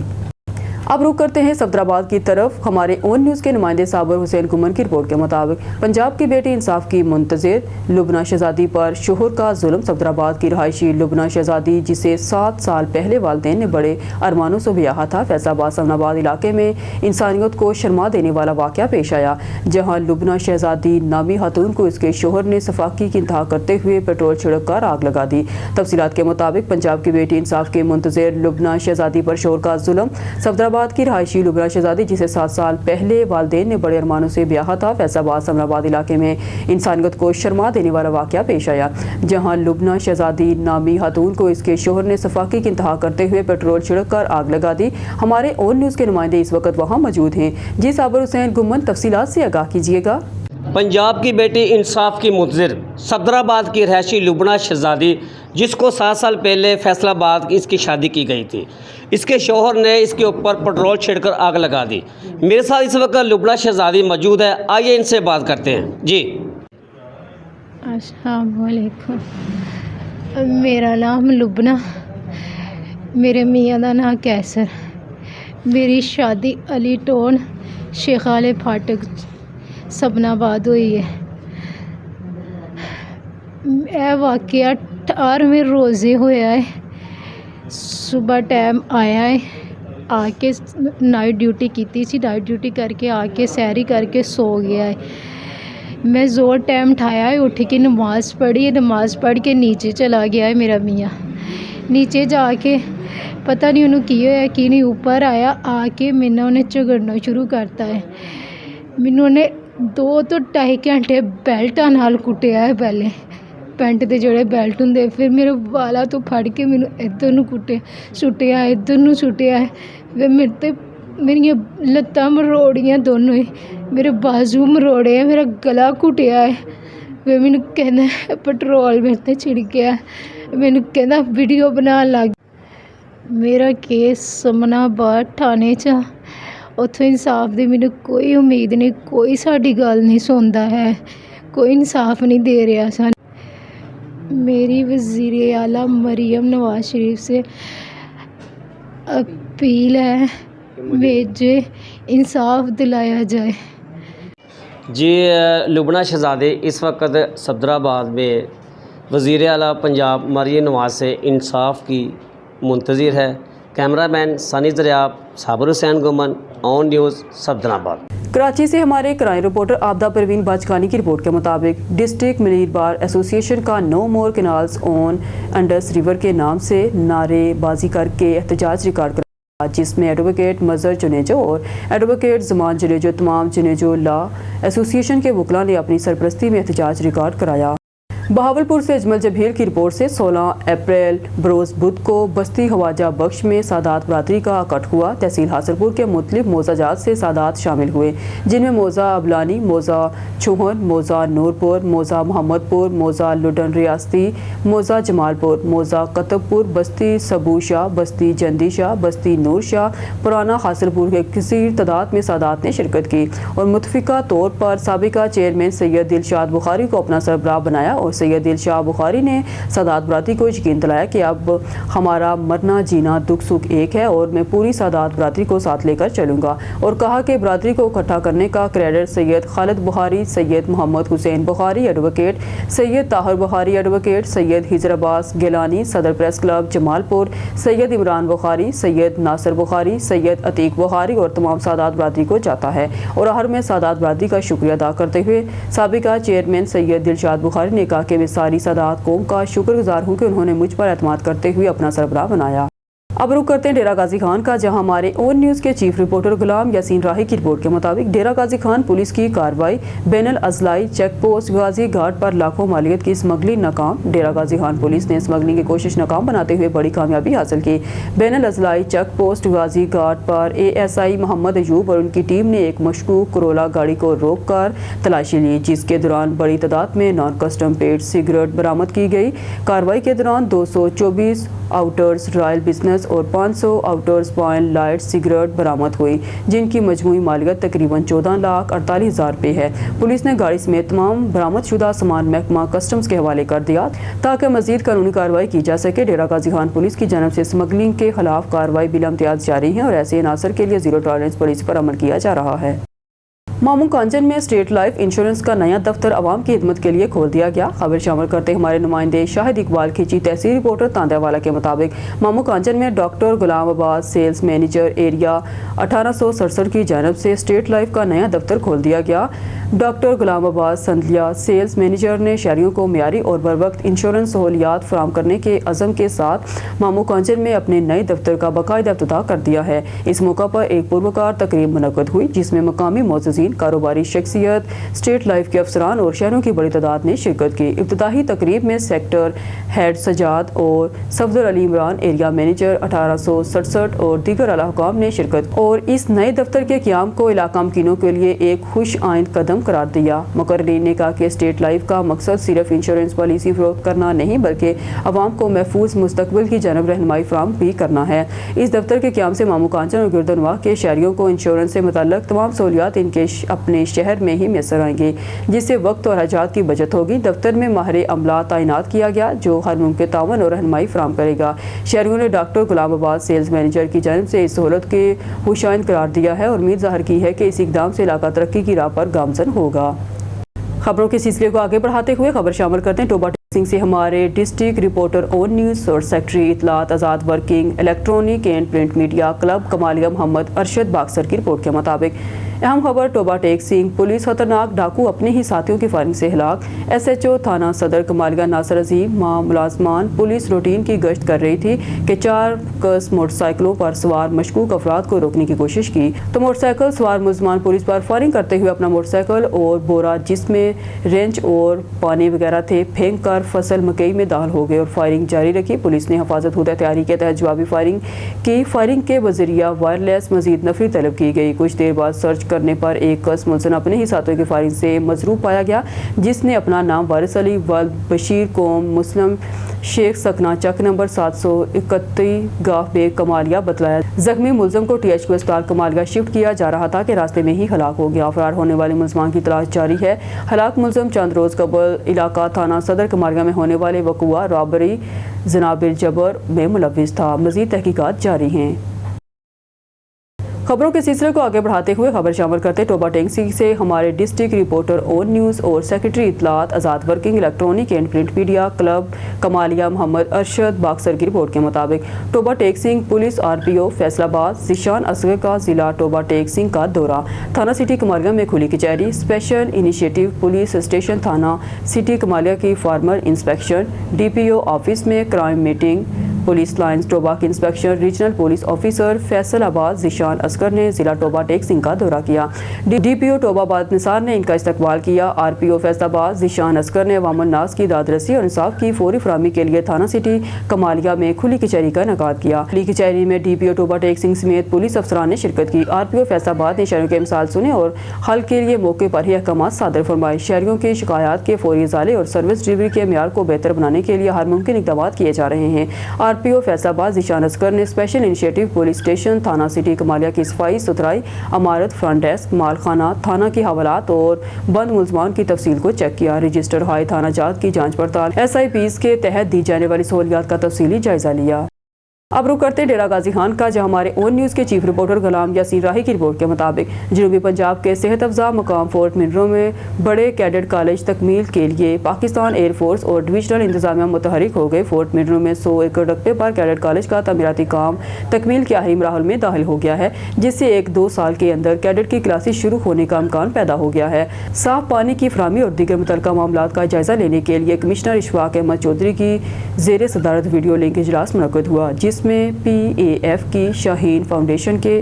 अब रुक करते हैं सफदराबाद की तरफ। हमारे ओन न्यूज़ के नुमाइंदे साबर हुसैन गुमन की रिपोर्ट के मुताबिक पंजाब की बेटी इंसाफ की मुंतज़िर लुबना शहजादी पर शोहर का जुल्म। सफदराबाद की रहायशी लुबना शहजादी, जिसे 7 साल पहले वालिदैन ने बड़े अरमानों से ब्याहा था, फैसलाबाद समनाबाद इलाके में इंसानियत को शर्मा देने वाला वाक़या पेश आया, जहाँ लुबना शहजादी नामी खातून को इसके शोहर ने सफाकी की इंतहा करते हुए पेट्रोल छिड़क कर आग लगा दी। तफसीलात के मुताबिक पंजाब की बेटी इंसाफ की मुंतज़िर लुबना शहजादी पर शोहर का जुल्म। सफदराबाद की रहायशी लुबना शहजादी, जिसे 7 साल पहले वालिदैन ने बड़े अरमानों से ब्याहा था, फैसलाबाद समनाबाद इलाके में इंसानियत को शर्मा देने वाला वाक़या पेश आया, जहां लुबना शहजादी नामी खातून को इसके शोहर ने सफाकी की इंतहा करते हुए पेट्रोल छिड़क कर आग लगा दी। हमारे ओन न्यूज़ के नुमाइंदे इस वक्त वहां मौजूद हैं। जी साबर हुसैन गुम्मन, तफसीलात से आगाह कीजिएगा। पंजाब की बेटी इंसाफ की मुंतज़िर सफदराबाद की रहायशी लुबना शहजादी, जिसको 7 साल पहले फैसलाबाद इसकी शादी की गई थी, इसके शौहर ने इसके ऊपर पेट्रोल छिड़कर आग लगा दी। मेरे साथ इस वक्त लुबना शहजादी मौजूद है, आइए इनसे बात करते हैं। जी अस्सलाम वालेकुम, मेरा नाम लुबना, मेरे मियाँ का नाम कैसर। मेरी शादी अली टोन शेख आले फाटक सबनाबाद हुई है। यह वाक़या 18वें रोज़े होया है। सुबह टाइम आया है, आके नाइट ड्यूटी की थी, नाइट ड्यूटी करके आके सैरी करके सो गया है। मैं ज़ोर टाइम उठाया है, उठ के नमाज़ पढ़ी, नमाज़ पढ़ के नीचे चला गया है मेरा मियाँ। नीचे जाके पता नहीं उन्होंने की होया कि नहीं, ऊपर आया, आके मैंने उन्हें झगड़ना शुरू करता है। मैंने उन्हें 2 ਤੋਂ 2.5 घंटे बेल्टा नाल कुटिया है। पहले पैंट के जोड़े बेल्ट होंगे, फिर मेरे वाला तो फड़ के मैंने इधर नूं कुटे सुटिया, इधर नूं सुटिया है। फिर मेरे ते मेरिया लत्तां मरोड़ियां दोनों ही, मेरे बाजू मरोड़े हैं, मेरा गला घुटिया है। ਫਿਰ ਮੈਨੂੰ ਕਹਿੰਦਾ ਪੈਟਰੋਲ ਮੇਰੇ 'ਤੇ ਛਿੜਕਿਆ, ਮੈਨੂੰ ਕਹਿੰਦਾ ਵੀਡੀਓ ਬਣਾਉਣ ਲੱਗ। ਮੇਰਾ ਕੇਸ ਸਮਨਾਬਾਦ ਥਾਣੇ 'ਚ, ਉੱਥੋਂ ਇਨਸਾਫ ਦੀ ਮੈਨੂੰ ਕੋਈ ਉਮੀਦ ਨਹੀਂ, ਕੋਈ ਸਾਡੀ ਗੱਲ ਨਹੀਂ ਸੁਣਦਾ ਹੈ, ਕੋਈ ਇਨਸਾਫ नहीं दे रहा सन। मेरी वज़ीर आला मरीम नवाज शरीफ से अपील है, मुझे इंसाफ दिलाया जाए। जी लुबना शहज़ादी इस वक्त सफदराबाद में वज़ीर आला पंजाब मरीम नवाज से इंसाफ की मुंतज़िर है। Cameraman Sani Daryab, Sabir Hussain Guman, on news Safdarabad. Karachi से हमारे क्राइम रिपोर्टर आबदा परवीन बाजखानी की रिपोर्ट के मुताबिक डिस्ट्रिक्ट मिलीर बार एसोसिएशन का no more canals on Indus river के नाम से नारेबाजी करके एहतजाज रिकॉर्ड कर, जिसमें एडवोकेट मजहर जुनेजो और एडवोकेट जमान जुनेजो तमाम जुनेजो लॉ एसोसिएशन के वकला ने अपनी सरपरस्ती में एहतजाज रिकॉर्ड कराया। बहावलपुर से अजमल जबीर की रिपोर्ट से 16 अप्रैल बरोज़ बुध को बस्ती हवाजा बख्श में सादात बरादरी का इकट्ठ हुआ। तहसील हासरपुर के मुख्तलिफ मोज़ाजात से सादात शामिल हुए, जिनमें मोज़ा अबलानी, मोज़ा चूहन, मोज़ा नूरपुर, मोज़ा मोहम्मदपुर, मोज़ा लुडन रियासती, मोज़ा जमालपुर, मोज़ा कतबपुर, बस्ती सबू शाह, बस्ती जंदी शाह, बस्ती नूर शाह, पुराना हासरपुर के कसीर तादाद में सादात ने शिरकत की और मुतफ़िका तौर पर साबिका चेयरमैन सैयद दिलशाद बुखारी को अपना सरबराह बनाया और सैयद दिलशाद बुखारी ने सादात बरादरी को यकीन दिलाया कि अब हमारा मरना जीना दुख सुख एक है और मैं पूरी सादात बरादरी को साथ लेकर चलूँगा, और कहा कि बरादरी को इकट्ठा करने का credit Syed Khalid Bukhari, Syed Mohammad Hussain Bukhari advocate, Syed Tahir Bukhari advocate, Syed Hijar Abbas Gilani सदर प्रेस क्लब जमालपुर, सैयद इमरान बुखारी, सैयद नासिर बुखारी, सैयद अतीक बुखारी और तमाम सादात बरादरी को जाता है। और हर में सादात बरादरी का शुक्रिया अदा करते हुए साबिका चेयरमैन सैयद दिलशाद बुखारी ने कहा कि मैं सारी सादात कौम का शुक्रगुजार हूँ कि उन्होंने मुझ पर एतमाद करते हुए अपना सरबराह बनाया। अब रुख करते हैं डेरा गाजी खान का, जहां हमारे ओन न्यूज़ के चीफ रिपोर्टर गुलाम यासीन राही की रिपोर्ट के मुताबिक डेरा गाजी खान पुलिस की कार्रवाई, बैन अल अजलाई चेक पोस्ट गाजी घाट पर लाखों मालियत की स्मगलिंग नाकाम। डेरा गाजी खान पुलिस ने स्मगलिंग की कोशिश नाकाम बनाते हुए बड़ी कामयाबी हासिल की। बैन अल अजलाई चेक पोस्ट गाजी घाट पर ASI मोहम्मद अयूब और उनकी टीम ने एक मशकूक करोला गाड़ी को रोक कर तलाशी ली, जिसके दौरान बड़ी तादाद में नॉन कस्टम पेड सिगरेट बरामद की गई। कार्रवाई के दौरान 224 आउटर्स रॉयल बिजनेस और 500 आउटर्स पॉइंट लाइट सिगरेट बरामद हुई, जिनकी मजमूई मालियत तकरीबन 14,48,000 रुपये है। पुलिस ने गाड़ी समेत तमाम बरामद शुदा सामान महकमा कस्टम्स के हवाले कर दिया ताकि मजीद कानूनी कार्रवाई की जा सके। डेरा गाजी खान पुलिस की जानब से स्मगलिंग के खिलाफ कार्रवाई बिला इम्तियाज जारी है और ऐसे अनासर के लिए जीरो टॉलरेंस पॉलिसी पर अमल किया जा रहा है। मामू कांचन में स्टेट लाइफ इंश्योरेंस का नया दफ्तर आवाम की खिदमत के लिए खोल दिया गया। खबर शामिल करते हमारे नुमाइंदे शाहिद इकबाल खींची तहसील रिपोर्टर तांदावाला के मुताबिक मामू कांचन में डॉक्टर गुलाम अब्बास सेल्स मैनेजर एरिया 1867 की जानब से स्टेट लाइफ का नया दफ्तर खोल दिया गया। डॉक्टर गुलाम अब्बास संदलिया सेल्स मैनेजर ने शहरियों को मियारी और बर वक्त इंश्योरेंस सहूलियात फराम करने के अज़म के साथ मामू कांचन में अपने नए दफ्तर का बाकायदा इफ्तिताह कर दिया है। इस मौका पर एक पुरवकार तकरीब मुनक्कद हुई, जिसमें मकामी मोअज़्ज़िज़ीन, कारोबारी शख्सियत, स्टेट लाइफ के अफसरान और शहरों की बड़ी तादाद ने शिरकत की। इफ्तिताही तकरीब में सेक्टर हेड सजाद और सफदर अली इमरान एरिया मैनेजर 1867 और दीगर आला हुकाम ने शिरकत और इस नए दफ्तर के क़याम को इलाका मकीनों के लिए एक खुश आइंद कदम करार दिया। मुकर्रीन ने कहा कि स्टेट लाइफ का मकसद सिर्फ इंश्योरेंस पॉलिसी फरोख्त करना नहीं, बल्कि अवाम को महफूज मुस्तकबिल की जानब रहनुमाई फराहम भी करना है। इस दफ्तर के क़याम से मामू कांचन और गिरदनवाह के शहरियों को इंश्योरेंस से मुतल्लक तमाम सहूलियात इनके अपने शहर में ही मैसर आएंगे, जिससे वक्त और हजात की बचत होगी। दफ्तर में माहिर अमला तैनात किया गया जो हर मुमकिन तावन और रहनुमाई फराहम करेगा। शहरियों ने डॉक्टर गुलाम अब्बास सेल्स मैनेजर की जानब से इस सहूलत के खुशाइंद करार दिया है और उम्मीद ज़ाहिर की है कि इस इक़दाम से इलाका तरक्की की राह पर गामज़न होगा। खबरों के सिलसिले को आगे बढ़ाते हुए खबर शामिल करते हैं टोबा सिंह से हमारे डिस्ट्रिक्ट रिपोर्टर ऑन न्यूज़ और सेक्रेटरी इतलात Azad working electronic and print media club Kamalia Mohammad Arshad Boxer की रिपोर्ट के मुताबिक अहम खबर टोबा टेक सिंह पुलिस खतरनाक डाकू अपने ही साथियों की फायरिंग से हिलाक। SHO थाना सदर कमालिया नासिर अजीम मुलाजमान पुलिस रूटीन की गश्त कर रही थी कि 4 कस मोटरसाइकिलों पर सवार मशकूक अफराद को रोकने की कोशिश की तो मोटरसाइकिल सवार मुलजमान पुलिस पर फायरिंग करते हुए अपना मोटरसाइकिल और बोरा जिसमें रेंच और पानी वगैरह थे फेंक कर फसल मकई में दाखिल हो गए और फायरिंग जारी रखी। पुलिस ने हिफाजत हुदा तैयारी के तहत जवाबी फायरिंग के बजरिया वायरलेस मजीद नफरी तलब की गई। कुछ देर बाद सर्च करने पर एक कस मुलजिम अपने ही साथियों की फायरिंग से मजरूब पाया गया, जिसने अपना नाम वारिस अली वल्द बशीर कौम मुस्लिम शेख सकना चक नंबर 731 गाफ बेग कमालिया बतलाया। जख्मी मुलजिम को THQ अस्पताल कमालिया शिफ्ट किया जा रहा था कि रास्ते में ही हलाक हो गया। फरार होने वाले मुलजमान की तलाश जारी है। हलाक मुलजिम चंद रोज कबल इलाका थाना सदर कमालिया में होने वाले वकुआ रॉबरी जनाबिल जबर में मुलव्विस था। मजीद तहकीकात जारी हैं। खबरों के सिलसिले को आगे बढ़ाते हुए खबर शामिल करते टोबा टेंगसी से हमारे डिस्ट्रिक्ट रिपोर्टर ON न्यूज़ और सेक्रेटरी इतलात Azad working electronic and print media club Kamalia Mohammad Arshad Boxer की रिपोर्ट के मुताबिक टोबा टेंगसी पुलिस RPO फैसलाबाद ज़ीशान असगर का ज़िला टोबा टेंगसी का दौरा। थाना सिटी कमालिया में खुली कचहरी। स्पेशल इनिशिएटिव पुलिस स्टेशन थाना सिटी कमालिया की फार्मर इंस्पेक्शन। DPO ऑफिस में crime meeting. Police lines Toba के inspection regional police officer Faisalabad Zeeshan Asghar ने ज़िला टोबा टेंगसी का दौरा किया। DPO टोबाबाद निसार ने इनका इस्तकबाल किया। RPO फैसलाबाद ज़ीशान असगर ने अवामुन नास की दादरसी और इंसाफ की फौरी फराहमी के लिए थाना सिटी कमालिया में खुली कचहरी का इनेकाद किया। खुली कचहरी में DPO टोबा टेंगसी समेत पुलिस अफसरान ने शिरकत की। RPO फैसलाबाद ने शहरियों के मिसाल सुने और हल के लिए मौके पर ही अहकाम सादर फरमाए। शहरियों की शिकायत के फौरी इजाले और सर्विस डिलीवरी के म्यार को बेहतर बनाने के लिए हर मुमकिन इक़दाम किए जा रहे हैं। RPO फैसलाबाद ज़ीशान असगर ने स्पेशल इनिशिएटिव पुलिस स्टेशन थाना सिटी कमालिया की सफाई सुथराई, अमारत, फ्रंट डेस्क, मालखाना, थाना की हवालात और बंद मुलजमान की तफसील को चेक किया। रजिस्टर हाई थाना जात की जांच पड़ताल SIPs के तहत दी जाने वाली सहूलियात का तफसीली जायजा लिया। अब रुक करते डेरा गाजी खान का, जहां हमारे ON न्यूज़ के चीफ रिपोर्टर गुलाम यासीन राही की रिपोर्ट के मुताबिक जनूबी पंजाब के सेहत अफजा मकाम फोर्ट मिनरो में बड़े कैडेट कॉलेज तकमील के लिए पाकिस्तान एयरफोर्स और डिविजनल इंतजामिया मुतहरिक हो गए। फोर्ट मिनरो में 100 एकड़ रकबे पर कैडेट कॉलेज का तमीराती काम तकमील के आखिरी मराहल में दाखिल हो गया है, जिससे 1-2 साल के अंदर कैडेट की क्लासेज शुरू होने का इम्कान पैदा हो गया है। साफ पानी की फराहमी और दीगर मुतल्लिका मामलात का जायजा लेने के लिए कमिश्नर इशफाक अहमद चौधरी की ज़ेर सदारत वीडियो लिंक इजलास मुनक्किद हुआ, जिसमें PAF की शाहीन फाउंडेशन के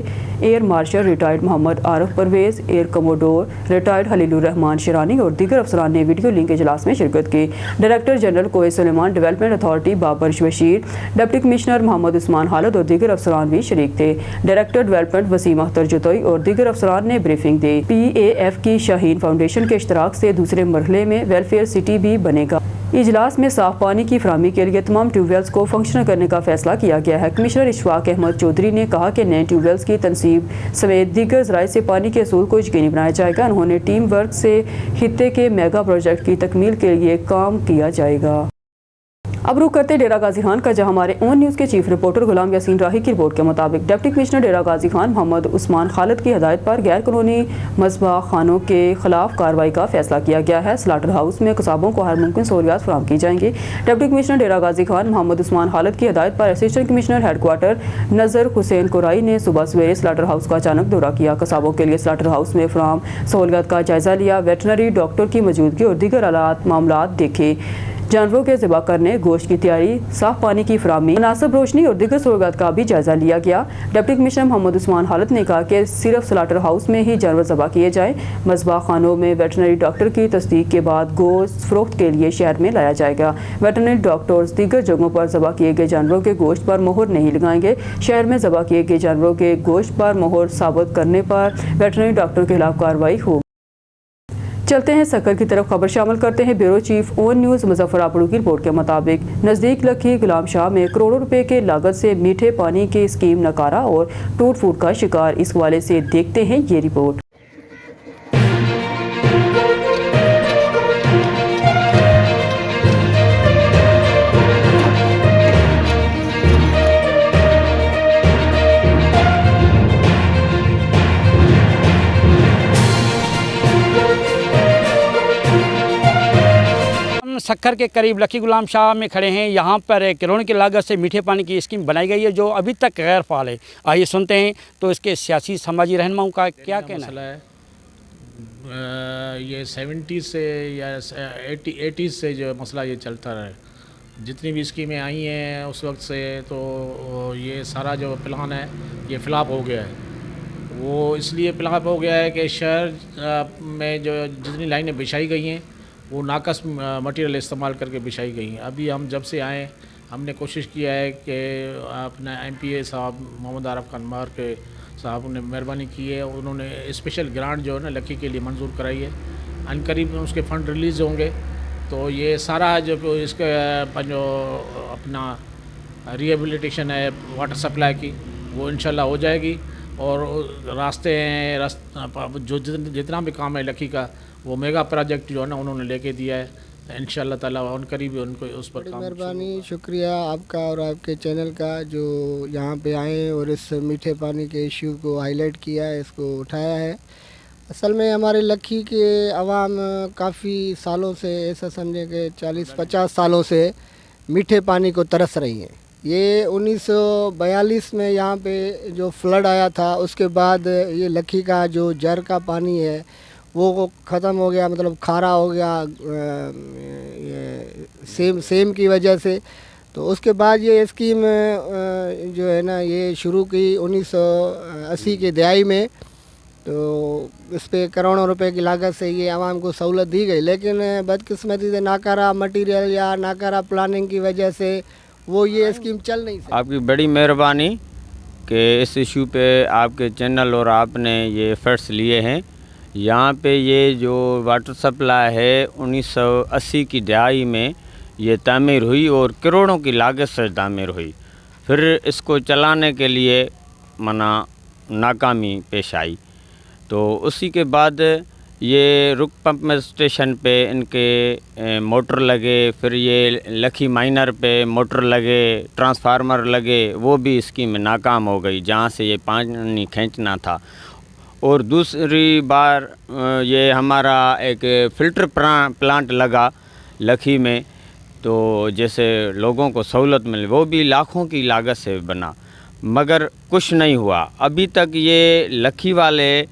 air marshal retired Mohammad Arif Pervez, air commodore retired Khalilur Rehman Shirani और दीगर अफसरान ने वीडियो लिंक इजलास में शिरकत की। Director general Koh-e Suleman, development authority Babar Bashir, deputy commissioner Mohammad Usman Khalid और दीगर अफसरान भी शरीक थे। डायरेक्टर डेवलपमेंट वसीम अख्तर जुतोई और दीगर अफसरान ने ब्रीफिंग दी। PAF की शाहीन फाउंडेशन के इश्तराक से दूसरे मरहले में वेलफेयर सिटी भी बनेगा। इजलास में साफ पानी की फराहमी के लिए तमाम ट्यूबवेल्स को फंक्शनल करने का फैसला किया गया है। कमिश्नर इशफाक अहमद चौधरी ने कहा कि नए ट्यूबवेल्स की तनसीब समेत दीगर ज़राए से पानी के असूल को यकीनी बनाया जाएगा। उन्होंने टीम वर्क से खित्ते के मेगा प्रोजेक्ट की तकमील के लिए काम किया जाएगा। अब रुक करते डेरा गाजी खान का, जहां हमारे ON न्यूज़ के चीफ रिपोर्टर गुलाम यासीन राही की रिपोर्ट के मुताबिक डिप्टी कमिश्नर डेरा गाजी खान मोहम्मद उस्मान खालिद की हदायत पर गैर कानूनी मज़बा खानों के खिलाफ कार्रवाई का फैसला किया गया है। स्लाटर हाउस में कसाबों को हर मुमकिन सहूलियात फराहम की जाएंगी। डिप्टी कमिश्नर डेरा गाजी खान मोहम्मद उस्मान खालिद की हदायत पर असिस्टेंट कमिश्नर हेडक्वार्टर नज़र हुसैन कोराई ने सुबह सवेरे स्लाटर हाउस का अचानक दौरा किया। कसाबों के लिए स्लाटर हाउस में फराहम सहूलियात का जायजा लिया। वेटनरी डॉक्टर की मौजूदगी और दीगर आलात मामलात देखे। जानवरों के ज़िबा करने, गोश्त की तैयारी, साफ पानी की फराहमी, मुनासिब रोशनी और दीगर सहूलियात का भी जायजा लिया गया। डिप्टी कमिश्नर मोहम्मद उस्मान खालिद ने कहा कि सिर्फ स्लाटर हाउस में ही जानवर ज़िबा किए जाएँ। मज़बा खानों में वेटनरी डॉक्टर की तस्दीक के बाद गोश्त फरोख्त के लिए शहर में लाया जाएगा। वेटनरी डॉक्टर्स दीगर जगहों पर ज़िबा किए गए जानवरों के गोश्त पर मोहर नहीं लगाएंगे। शहर में ज़िबा किए गए जानवरों के गोश्त पर मोहर साबित करने पर वेटनरी डॉक्टर के खिलाफ कार्रवाई होगी। चलते हैं सक्कर की तरफ, खबर शामिल करते हैं। Bureau chief ON news Muzaffar Apru की रिपोर्ट के मुताबिक नज़दीक लखी गुलाम शाह में करोड़ों रुपए के लागत से मीठे पानी की स्कीम नकारा और टूट फूट का शिकार। इस हवाले से देखते हैं ये रिपोर्ट। सक्कर के करीब लकी गुलाम शाह में खड़े हैं। यहाँ पर करोड़ों की लागत से मीठे पानी की स्कीम बनाई गई है जो अभी तक गैर फाल है। आइए सुनते हैं तो इसके सियासी समाजी रहनुमाओं का क्या कहना है। ये 70 से या 80 से जो मसला ये चलता रहा, जितनी भी स्कीमें आई हैं उस वक्त से, तो ये सारा जो प्लान है ये फ्लॉप हो गया है। वो इसलिए फ्लॉप हो गया है कि शहर में जो जितनी लाइनें बिछाई गई हैं वो नाकस मटेरियल इस्तेमाल करके बिछाई गई हैं। अभी हम जब से आए हमने कोशिश किया है कि अपना MPA साहब मोहम्मद आरिफ खान मार के साहब ने मेहरबानी की है, उन्होंने स्पेशल ग्रांट जो है ना लक्की के लिए मंजूर कराई है। अनकरीब उसके फ़ंड रिलीज़ होंगे तो ये सारा जो इसका जो अपना रिहेबिलिटेशन है वाटर सप्लाई की वो इंशाल्लाह हो जाएगी। और रास्ते हैं जो जितना भी काम है लक्की का वो मेगा प्रोजेक्ट जो है ना उन्होंने लेके दिया है, इंशाल्लाह ताला अनकरीब उनको उस पर काम। मेहरबानी, शुक्रिया आपका और आपके चैनल का जो यहाँ पे आए और इस मीठे पानी के इश्यू को हाईलाइट किया है, इसको उठाया है। असल में हमारे लक्की के अवाम काफ़ी सालों से, ऐसा समझे कि 40-50 सालों से मीठे पानी को तरस रही हैं। ये 1942 में यहाँ पे जो फ्लड आया था उसके बाद ये लक्की का जो जर का पानी है वो ख़त्म हो गया, मतलब खारा हो गया ये सेम की वजह से। तो उसके बाद ये स्कीम जो है ना ये शुरू की 1980 के दहाई में। तो इस पे करोड़ों रुपए की लागत से ये आवाम को सहूलत दी गई, लेकिन बदकिस्मती से नाकारा मटेरियल या नाकारा प्लानिंग की वजह से वो ये स्कीम चल नहीं सकी। आपकी बड़ी मेहरबानी कि इस इशू पे आपके चैनल और आपने ये एफर्ट्स लिए हैं। यहाँ पे ये जो वाटर सप्लाई है 1980 की दहाई में ये तामीर हुई और करोड़ों की लागत से तामीर हुई। फिर इसको चलाने के लिए नाकामी पेश आई। तो उसी के बाद ये रुक पंप स्टेशन पे इनके मोटर लगे, फिर ये लखी माइनर पे मोटर लगे, ट्रांसफार्मर लगे, वो भी स्कीम नाकाम हो गई जहाँ से ये पानी खींचना था। और दूसरी बार ये हमारा एक फ़िल्टर प्लांट लगा लखी में, तो जैसे लोगों को सहूलत मिले, वो भी लाखों की लागत से बना, मगर कुछ नहीं हुआ। अभी तक ये लखी वाले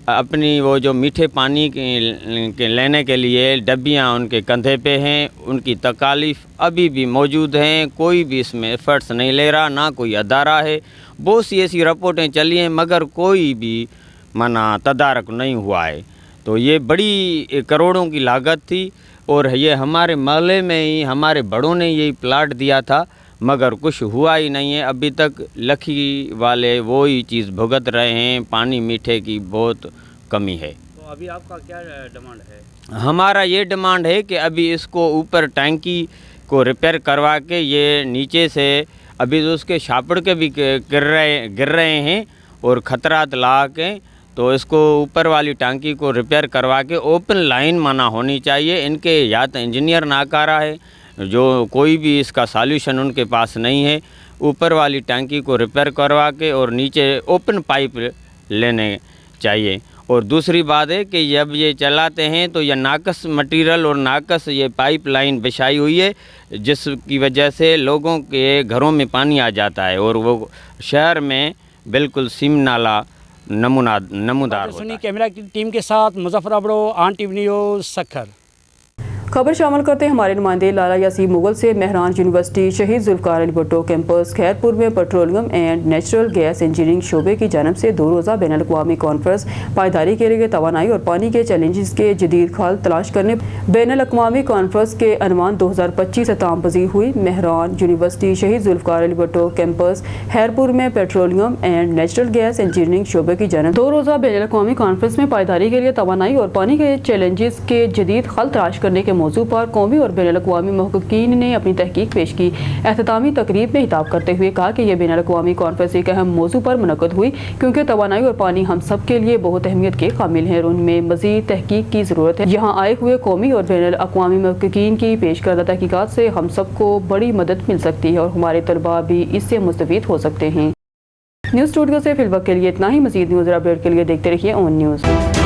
अपनी वो जो मीठे पानी के लेने के लिए डब्बियाँ उनके कंधे पे हैं, उनकी तकालीफ अभी भी मौजूद हैं। कोई भी इसमें एफर्ट्स नहीं ले रहा, ना कोई अदारा है। बहुत सी ऐसी रिपोर्टें चली हैं मगर कोई भी तदारक नहीं हुआ है। तो ये बड़ी करोड़ों की लागत थी और ये हमारे महल्ले में ही हमारे बड़ों ने यही प्लाट दिया था, मगर कुछ हुआ ही नहीं है। अभी तक लखी वाले वो ही चीज़ भुगत रहे हैं, पानी मीठे की बहुत कमी है। तो अभी आपका क्या डिमांड है? हमारा ये डिमांड है कि अभी इसको ऊपर टैंकी को रिपेयर करवा के ये नीचे से अभी तो उसके छापड़ के भी गिर रहे हैं और ख़तरात ला के, तो इसको ऊपर वाली टंकी को रिपेयर करवा के ओपन लाइन होनी चाहिए। इनके या तो इंजीनियर नाकारा है, जो कोई भी इसका सॉल्यूशन उनके पास नहीं है। ऊपर वाली टंकी को रिपेयर करवा के और नीचे ओपन पाइप लेने चाहिए। और दूसरी बात है कि जब ये चलाते हैं तो यह नाकस मटेरियल और नाकस ये पाइप लाइन बिछाई हुई है, जिसकी वजह से लोगों के घरों में पानी आ जाता है और वो शहर में बिल्कुल सीम नाला नमूदार होता है। कैमरा की टीम के साथ मुजफ्फर अबड़ो, आन टीवी न्यूज़, सक्खर। खबर शामिल करते हैं हमारे नुमाइंदे लाला यासीन मुगल से। मेहरान यूनिवर्सिटी शहीद जुल्फ़िकार अली भुट्टो कैंपस खैरपुर में petroleum and natural gas engineering शोबे की जानब से 2 रोज़ा बैनुल अक़वामी कॉन्फ्रेंस पायदारी के लिए तवानाई और पानी के चैलेंजेस के जदीद हल तलाश करने बैनुल अक़वामी कॉन्फ्रेंस के अनवान 2025 से तामपज़ीर हुई। मेहरान यूनिवर्सिटी शहीद जुल्फ़िकार अली भुट्टो कैंपस खैरपुर में petroleum and natural gas engineering शोबे की जानब 2 रोज़ा बैनुल अक़वामी कॉन्फ्रेंस में पायदारी के लिए तवानाई और पानी के चैलेंजेस के जदीद हल तलाश करने के मौजू पर कौमी और बैनुल अक़वामी महक़क़ीन ने अपनी तहकीक पेश की। एहततामी तकरीब में हिताब करते हुए कहा कि यह बैनुल अक़वामी कॉन्फ्रेंस एक अहम मौजू पर मुनक़्क़द हुई, क्योंकि तवानाई और पानी हम सब के लिए बहुत अहमियत के कामिल हैं और उनमें मज़ीद तहकीक की ज़रूरत है। यहाँ आए हुए कौमी और बैनुल अक़वामी महक़क़ीन की पेश करदा तहकीकात से हम सबको बड़ी मदद मिल सकती है और हमारे तलबा भी इससे मुस्तफ़ीद हो सकते हैं। न्यूज़ स्टूडियो से फिलवक्त के लिए इतना ही। मज़ीद न्यूज़ अपडेट के लिए देखते रहिए ऑन न्यूज़।